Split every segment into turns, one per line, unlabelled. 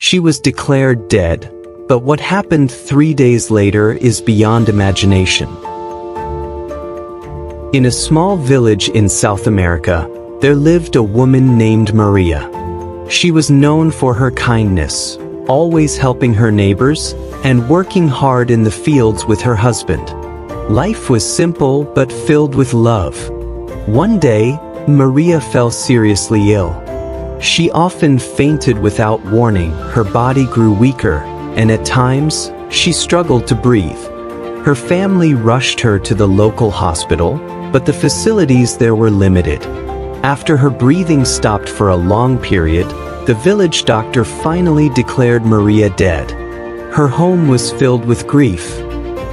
She was declared dead, but what happened 3 days later is beyond imagination. In a small village in South America, there lived a woman named Maria. She was known for her kindness, always helping her neighbors, and working hard in the fields with her husband. Life was simple but filled with love. One day, Maria fell seriously ill. She often fainted without warning, her body grew weaker, and at times, she struggled to breathe. Her family rushed her to the local hospital, but the facilities there were limited. After her breathing stopped for a long period, the village doctor finally declared Maria dead. Her home was filled with grief.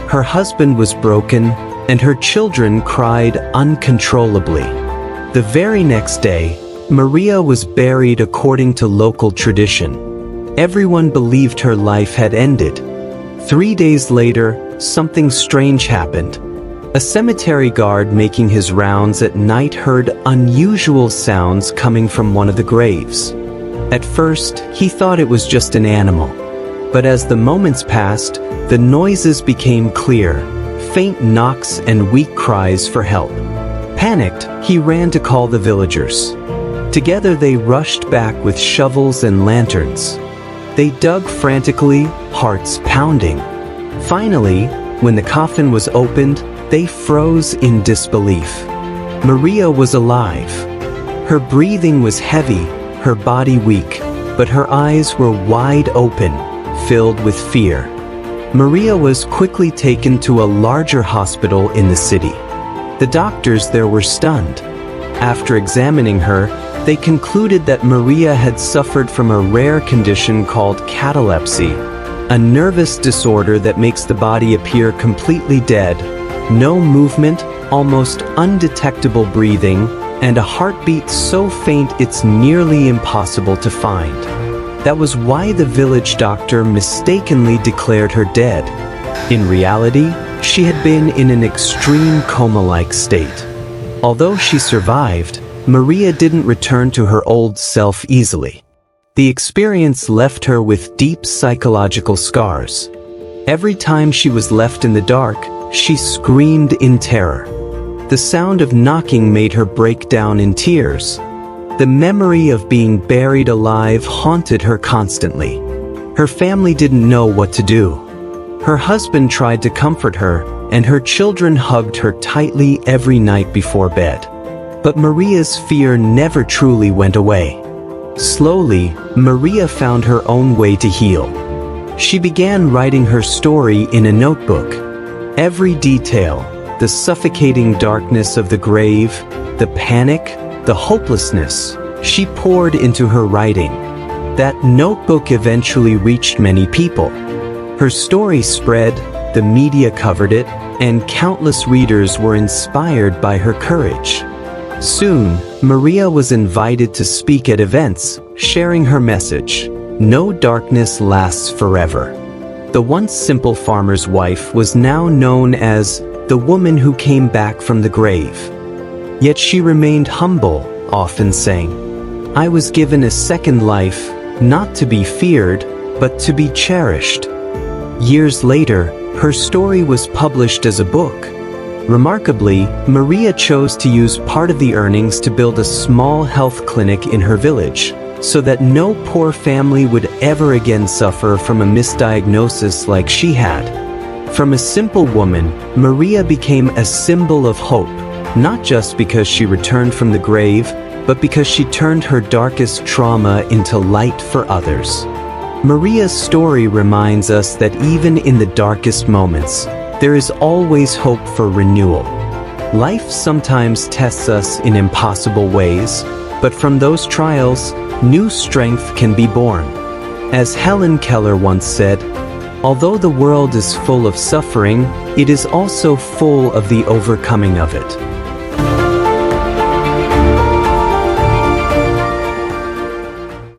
Her husband was broken, and her children cried uncontrollably. The very next day, Maria was buried according to local tradition. Everyone believed her life had ended. 3 days later, something strange happened. A cemetery guard making his rounds at night heard unusual sounds coming from one of the graves. At first, he thought it was just an animal. But as the moments passed, the noises became clear, faint knocks and weak cries for help. Panicked, he ran to call the villagers. Together they rushed back with shovels and lanterns. They dug frantically, hearts pounding. Finally, when the coffin was opened, they froze in disbelief. Maria was alive. Her breathing was heavy, her body weak, but her eyes were wide open, filled with fear. Maria was quickly taken to a larger hospital in the city. The doctors there were stunned. After examining her, they concluded that Maria had suffered from a rare condition called katamotivasi, a nervous disorder that makes the body appear completely dead. No movement, almost undetectable breathing, and a heartbeat so faint it's nearly impossible to find. That was why the village doctor mistakenly declared her dead. In reality, she had been in an extreme coma-like state. Although she survived, Maria didn't return to her old self easily. The experience left her with deep psychological scars. Every time she was left in the dark, she screamed in terror. The sound of knocking made her break down in tears. The memory of being buried alive haunted her constantly. Her family didn't know what to do. Her husband tried to comfort her, and her children hugged her tightly every night before bed. But Maria's fear never truly went away. Slowly, Maria found her own way to heal. She began writing her story in a notebook. Every detail, the suffocating darkness of the grave, the panic, the hopelessness, she poured into her writing. That notebook eventually reached many people. Her story spread, the media covered it, and countless readers were inspired by her courage. Soon, Maria was invited to speak at events, sharing her message: no darkness lasts forever. The once simple farmer's wife was now known as the woman who came back from the grave. Yet she remained humble, often saying, "I was given a second life, not to be feared, but to be cherished." Years later, her story was published as a book. Remarkably, Maria chose to use part of the earnings to build a small health clinic in her village, so that no poor family would ever again suffer from a misdiagnosis like she had. From a simple woman, Maria became a symbol of hope, not just because she returned from the grave, but because she turned her darkest trauma into light for others. Maria's story reminds us that even in the darkest moments, there is always hope for renewal. Life sometimes tests us in impossible ways, but from those trials, new strength can be born. As Helen Keller once said, "Although the world is full of suffering, it is also full of the overcoming of it."